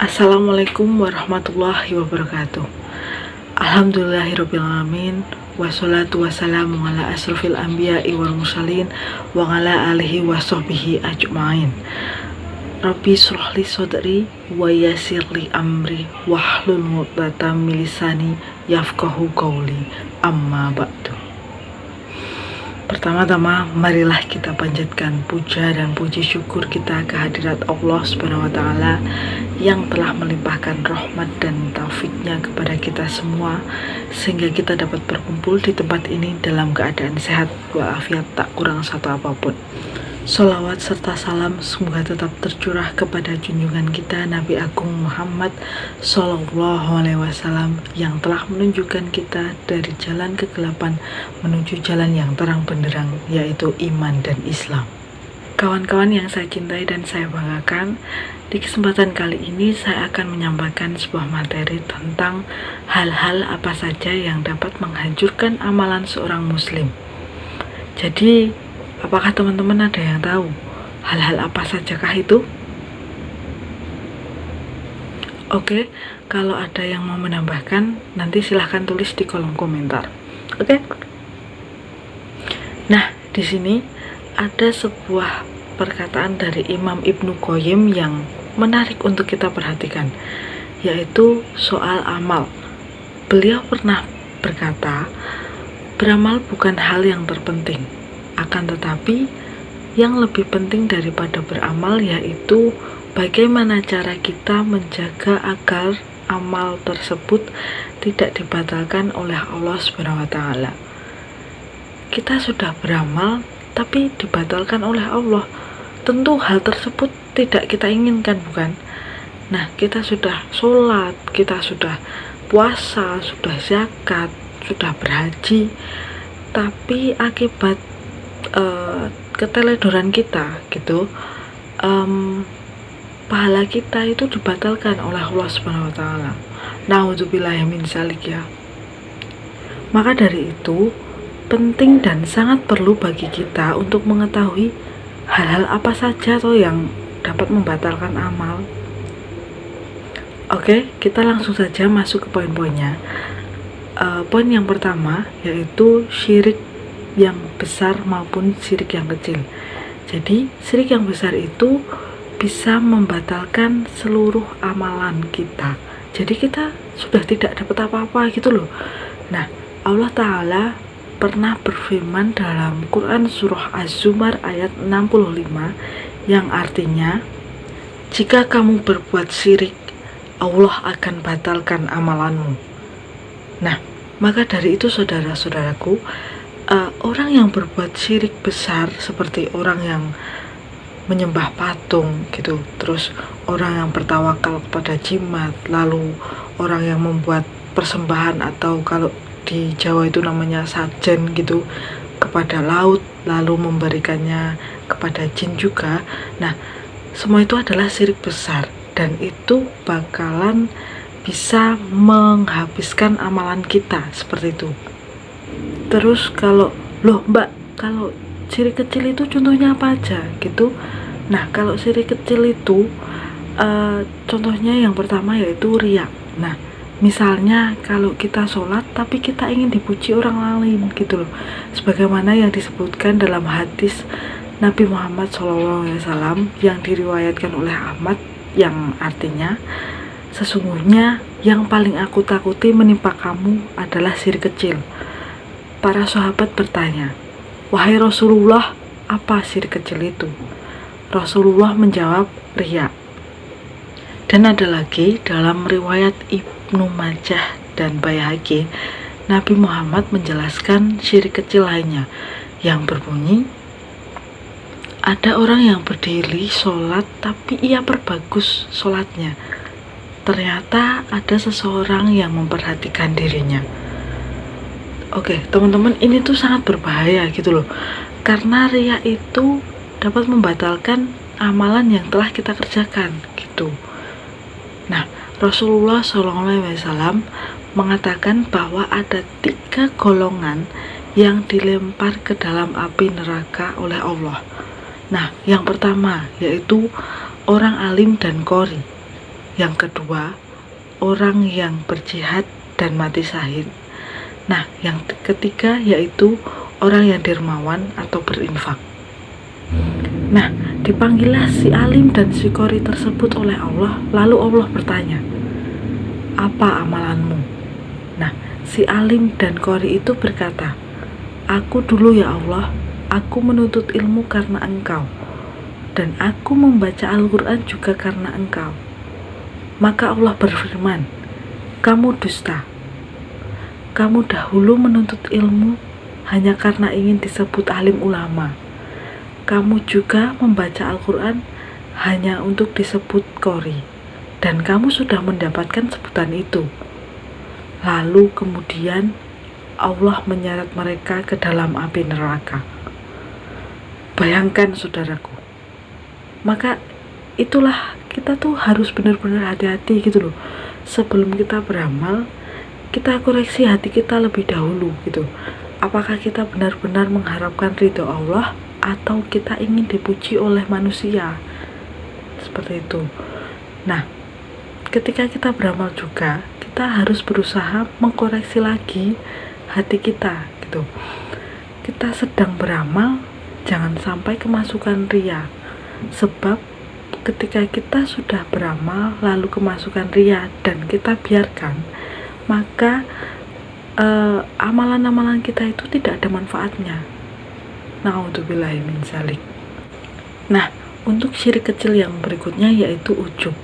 Assalamualaikum warahmatullahi wabarakatuh. Alhamdulillahirrabbilalamin. Wassalatu wassalamu ala asrofil anbiya'i wal mursalin wa ala alihi wa sahbihi ajma'in. Rabbi shrahli sodri wa yassirli amri wahlul 'uqdatam min lisani yafqahu qawli. Amma ba'du. Pertama-tama, marilah kita panjatkan puja dan puji syukur kita kehadirat Allah Subhanahu wa Ta'ala yang telah melimpahkan rahmat dan taufiknya kepada kita semua, sehingga kita dapat berkumpul di tempat ini dalam keadaan sehat walafiat, tak kurang satu apapun. Sholawat serta salam semoga tetap tercurah kepada junjungan kita Nabi Agung Muhammad Sallallahu Alaihi Wasallam yang telah menunjukkan kita dari jalan kegelapan menuju jalan yang terang benderang, yaitu iman dan Islam. Kawan-kawan yang saya cintai dan saya banggakan, di kesempatan kali ini saya akan menyampaikan sebuah materi tentang hal-hal apa saja yang dapat menghancurkan amalan seorang muslim. Jadi, apakah teman-teman ada yang tahu hal-hal apa sajakah itu? Oke, kalau ada yang mau menambahkan, nanti silahkan tulis di kolom komentar. Oke? Nah, di sini ada sebuah perkataan dari Imam Ibnu Qayyim yang menarik untuk kita perhatikan, yaitu soal amal. Beliau pernah berkata, beramal bukan hal yang terpenting, akan tetapi yang lebih penting daripada beramal yaitu bagaimana cara kita menjaga agar amal tersebut tidak dibatalkan oleh Allah Subhanahu wa Ta'ala. Kita sudah beramal tapi dibatalkan oleh Allah, tentu hal tersebut tidak kita inginkan, bukan? Nah, kita sudah sholat, kita sudah puasa, sudah zakat, sudah berhaji, tapi akibat keteledoran kita gitu, pahala kita itu dibatalkan oleh Allah Subhanahu wa Ta'ala. Na'udzubillahi min dzalik ya. Maka dari itu penting dan sangat perlu bagi kita untuk mengetahui hal-hal apa saja toh yang dapat membatalkan amal. Oke, kita langsung saja masuk ke poin-poinnya. Poin yang pertama yaitu syirik yang besar maupun syirik yang kecil. Jadi syirik yang besar itu bisa membatalkan seluruh amalan kita. Jadi kita sudah tidak dapat apa-apa gitu loh. Nah, Allah Ta'ala pernah berfirman dalam Quran surah Az-Zumar ayat 65 yang artinya, jika kamu berbuat syirik, Allah akan batalkan amalanmu. Nah, maka dari itu saudara-saudaraku, orang yang berbuat syirik besar seperti orang yang menyembah patung gitu, terus orang yang bertawakal kepada jimat, lalu orang yang membuat persembahan atau kalau di Jawa itu namanya sajen gitu kepada laut, lalu memberikannya kepada jin juga. Nah, semua itu adalah syirik besar dan itu bakalan bisa menghabiskan amalan kita seperti itu. Terus kalau kalau syirik kecil itu contohnya apa aja gitu. Nah, kalau syirik kecil itu contohnya yang pertama yaitu riya. Nah, misalnya kalau kita sholat tapi kita ingin dipuji orang lain gitu loh, sebagaimana yang disebutkan dalam hadis Nabi Muhammad SAW yang diriwayatkan oleh Ahmad, yang artinya, sesungguhnya yang paling aku takuti menimpa kamu adalah syirik kecil. Para sahabat bertanya, wahai Rasulullah, apa syirik kecil itu? Rasulullah menjawab, riya. Dan ada lagi dalam riwayat Ibnu Majah dan Baihaqi, Nabi Muhammad menjelaskan syirik kecil lainnya yang berbunyi, ada orang yang berdiri sholat tapi ia perbagus sholatnya. Ternyata ada seseorang yang memperhatikan dirinya. Oke, teman-teman, ini tuh sangat berbahaya gitu loh. Karena riya itu dapat membatalkan amalan yang telah kita kerjakan gitu. Nah, Rasulullah SAW mengatakan bahwa ada 3 golongan yang dilempar ke dalam api neraka oleh Allah. Nah, yang pertama yaitu orang alim dan qori. Yang kedua, orang yang berjihad dan mati syahid. Nah, yang ketiga yaitu orang yang dermawan atau berinfak. Nah, dipanggillah si alim dan si qori tersebut oleh Allah, lalu Allah bertanya, apa amalanmu? Nah, si alim dan qori itu berkata, aku dulu ya Allah, aku menuntut ilmu karena Engkau, dan aku membaca Al-Quran juga karena Engkau. Maka Allah berfirman, kamu dusta. Kamu dahulu menuntut ilmu hanya karena ingin disebut alim ulama. Kamu juga membaca Al-Quran hanya untuk disebut qori, dan kamu sudah mendapatkan sebutan itu. Lalu kemudian Allah menyeret mereka ke dalam api neraka. Bayangkan saudaraku. Maka itulah kita tuh harus benar-benar hati-hati gitu loh. Sebelum kita beramal, kita koreksi hati kita lebih dahulu gitu. Apakah kita benar-benar mengharapkan ridho Allah atau kita ingin dipuji oleh manusia? Seperti itu. Nah, ketika kita beramal juga, kita harus berusaha mengkoreksi lagi hati kita gitu. Kita sedang beramal, jangan sampai kemasukan ria. Sebab ketika kita sudah beramal lalu kemasukan ria dan kita biarkan, maka amalan-amalan kita itu tidak ada manfaatnya. Na'udzubillahi min dzalik. Nah, untuk syirik kecil yang berikutnya yaitu ujub.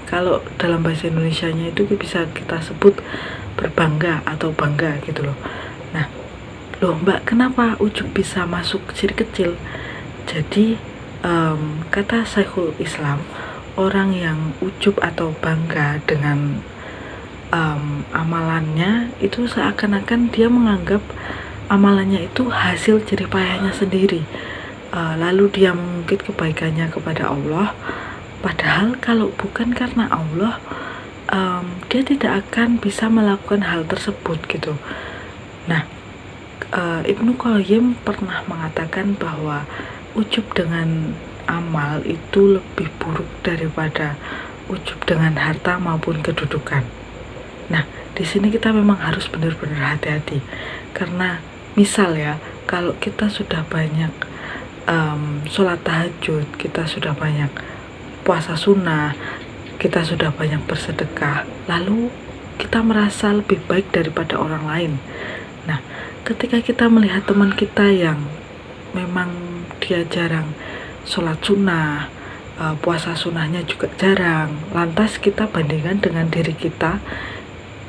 Kalau dalam bahasa Indonesianya itu bisa kita sebut berbangga atau bangga gitu loh. Nah, loh Mbak, kenapa ujub bisa masuk syirik kecil? Jadi kata Syekhul Islam, orang yang ujub atau bangga dengan amalannya itu seakan-akan dia menganggap amalannya itu hasil jerih payahnya sendiri, lalu dia mengungkit kebaikannya kepada Allah, padahal kalau bukan karena Allah, dia tidak akan bisa melakukan hal tersebut gitu. Nah, Ibnu Qayyim pernah mengatakan bahwa ujub dengan amal itu lebih buruk daripada ujub dengan harta maupun kedudukan. Nah, di sini kita memang harus benar-benar hati-hati, karena misal ya, kalau kita sudah banyak sholat tahajud, kita sudah banyak puasa sunnah, kita sudah banyak bersedekah, lalu kita merasa lebih baik daripada orang lain. Nah, ketika kita melihat teman kita yang memang dia jarang sholat sunnah, puasa sunnahnya juga jarang, lantas kita bandingkan dengan diri kita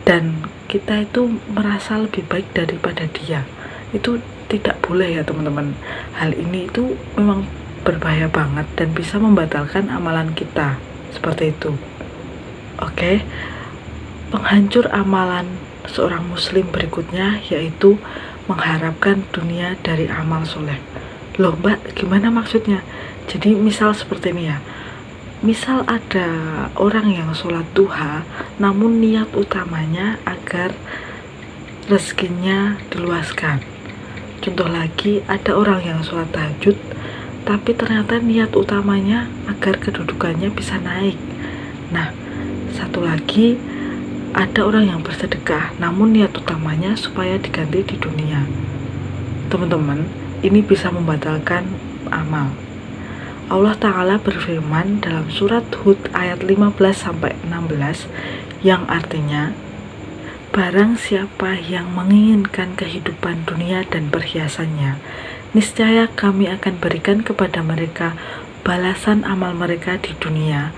dan kita itu merasa lebih baik daripada dia, itu tidak boleh ya teman-teman. Hal ini itu memang berbahaya banget dan bisa membatalkan amalan kita seperti itu. Oke, penghancur amalan seorang muslim berikutnya yaitu mengharapkan dunia dari amal soleh. Loh Mbak, gimana maksudnya? Jadi misal seperti ini ya, misal ada orang yang sholat duha namun niat utamanya agar rezekinya diluaskan. Contoh lagi, ada orang yang sholat tahajud tapi ternyata niat utamanya agar kedudukannya bisa naik. Nah, satu lagi, ada orang yang bersedekah namun niat utamanya supaya diganti di dunia. Teman-teman, ini bisa membatalkan amal. Allah Ta'ala berfirman dalam surat Hud ayat 15-16 yang artinya, barang siapa yang menginginkan kehidupan dunia dan perhiasannya, niscaya kami akan berikan kepada mereka balasan amal mereka di dunia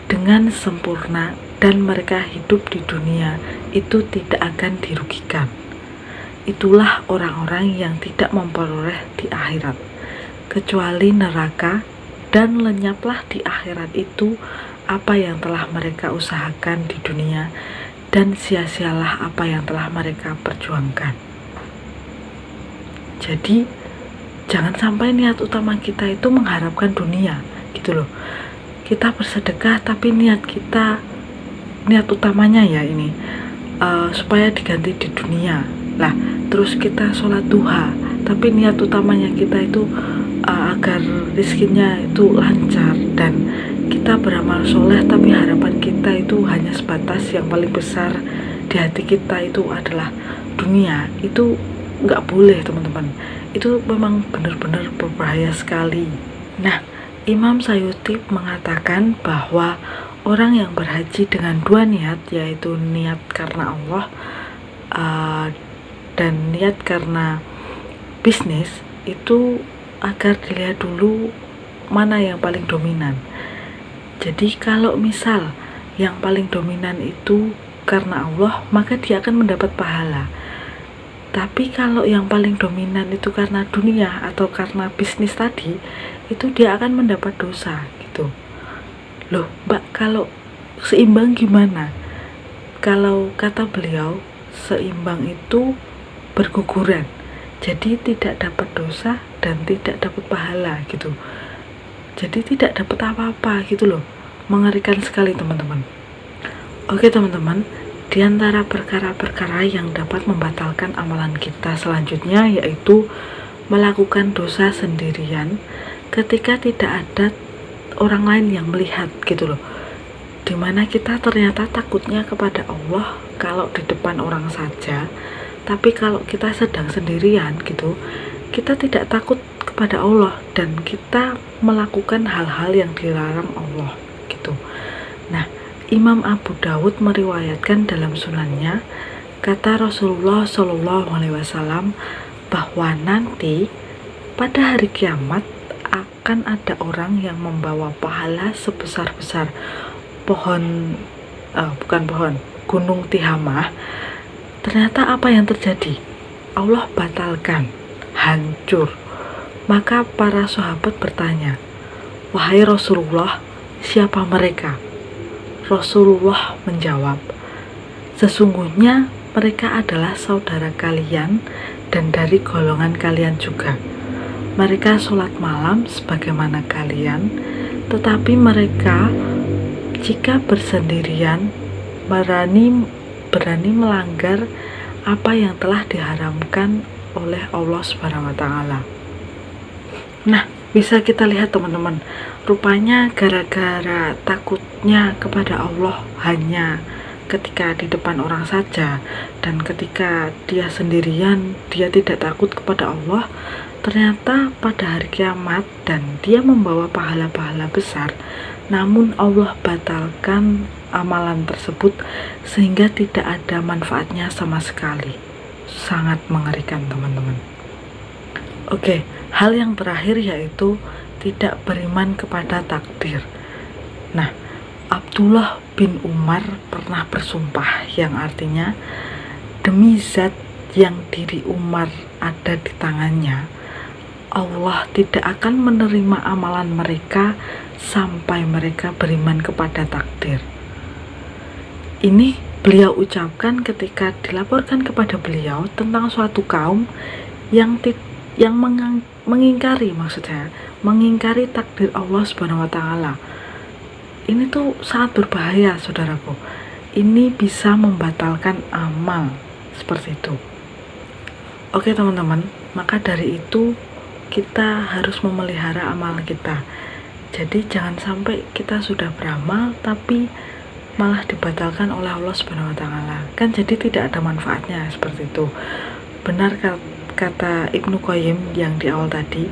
dengan sempurna, dan mereka hidup di dunia itu tidak akan dirugikan. Itulah orang-orang yang tidak memperoleh di akhirat kecuali neraka, dan lenyaplah di akhirat itu apa yang telah mereka usahakan di dunia, dan sia-sialah apa yang telah mereka perjuangkan. Jadi jangan sampai niat utama kita itu mengharapkan dunia gitu loh. Kita bersedekah tapi niat utamanya ya ini supaya diganti di dunia lah. Terus kita sholat duha tapi niat utamanya kita itu agar rezekinya itu lancar dan kita beramal soleh tapi harapan kita itu hanya sebatas yang paling besar di hati kita itu adalah dunia, itu nggak boleh teman-teman. Itu memang benar-benar berbahaya sekali. Nah, Imam Sayuti mengatakan bahwa orang yang berhaji dengan dua niat, yaitu niat karena Allah dan niat karena bisnis, itu agar dilihat dulu mana yang paling dominan. Jadi kalau misal yang paling dominan itu karena Allah, maka dia akan mendapat pahala. Tapi kalau yang paling dominan itu karena dunia atau karena bisnis tadi, itu dia akan mendapat dosa gitu. Loh Mbak, kalau seimbang gimana? Kalau kata beliau, seimbang itu berguguran. Jadi tidak dapat dosa dan tidak dapat pahala gitu. Jadi tidak dapat apa-apa gitu loh. Mengerikan sekali teman-teman. Oke teman-teman, di antara perkara-perkara yang dapat membatalkan amalan kita selanjutnya yaitu melakukan dosa sendirian ketika tidak ada orang lain yang melihat gitu loh. Dimana kita ternyata takutnya kepada Allah kalau di depan orang saja, tapi kalau kita sedang sendirian gitu, kita tidak takut kepada Allah dan kita melakukan hal-hal yang dilarang Allah gitu. Nah, Imam Abu Dawud meriwayatkan dalam sunannya, kata Rasulullah SAW bahwa nanti pada hari kiamat akan ada orang yang membawa pahala sebesar-besar gunung Tihamah. Ternyata apa yang terjadi? Allah batalkan, hancur. Maka para sahabat bertanya, wahai Rasulullah, siapa mereka? Rasulullah menjawab, sesungguhnya mereka adalah saudara kalian dan dari golongan kalian juga. Mereka sholat malam sebagaimana kalian, tetapi mereka jika bersendirian berani melanggar apa yang telah diharamkan oleh Allah Subhanahu wa taala. Nah, bisa kita lihat teman-teman, rupanya gara-gara takutnya kepada Allah hanya ketika di depan orang saja, dan ketika dia sendirian dia tidak takut kepada Allah, ternyata pada hari kiamat dan dia membawa pahala-pahala besar, namun Allah batalkan amalan tersebut sehingga tidak ada manfaatnya sama sekali. Sangat mengerikan teman-teman. Oke, hal yang terakhir yaitu tidak beriman kepada takdir. Nah, Abdullah bin Umar pernah bersumpah yang artinya, demi zat yang diri Umar ada di tangannya, Allah tidak akan menerima amalan mereka sampai mereka beriman kepada takdir. Ini beliau ucapkan ketika dilaporkan kepada beliau tentang suatu kaum yang mengingkari takdir Allah Subhanahu wa taala. Ini tuh sangat berbahaya, saudaraku. Ini bisa membatalkan amal seperti itu. Oke teman-teman, maka dari itu kita harus memelihara amal kita. Jadi jangan sampai kita sudah beramal tapi malah dibatalkan oleh Allah Subhanahu wa taala. Kan jadi tidak ada manfaatnya seperti itu. Benar kata Ibnu Qayyim yang di awal tadi,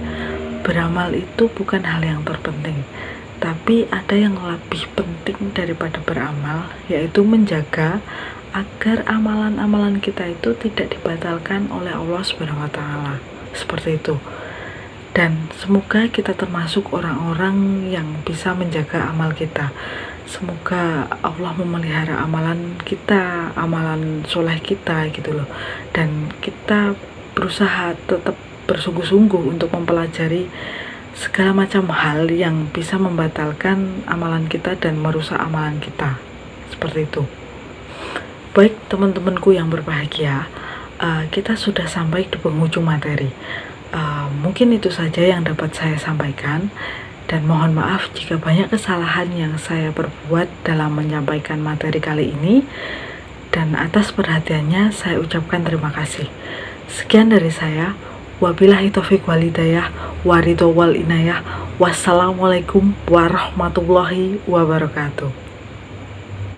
beramal itu bukan hal yang terpenting, tapi ada yang lebih penting daripada beramal, yaitu menjaga agar amalan-amalan kita itu tidak dibatalkan oleh Allah Subhanahu wa taala. Seperti itu. Dan semoga kita termasuk orang-orang yang bisa menjaga amal kita. Semoga Allah memelihara amalan kita, amalan soleh kita gitu loh. Dan kita berusaha tetap bersungguh-sungguh untuk mempelajari segala macam hal yang bisa membatalkan amalan kita dan merusak amalan kita. Seperti itu. Baik teman-temanku yang berbahagia, kita sudah sampai di penghujung materi. Mungkin itu saja yang dapat saya sampaikan, dan mohon maaf jika banyak kesalahan yang saya perbuat dalam menyampaikan materi kali ini, dan atas perhatiannya saya ucapkan terima kasih. Sekian dari saya. Wabillahi taufiq wal hidayah, waridho wal inayah. Wassalamualaikum warahmatullahi wabarakatuh.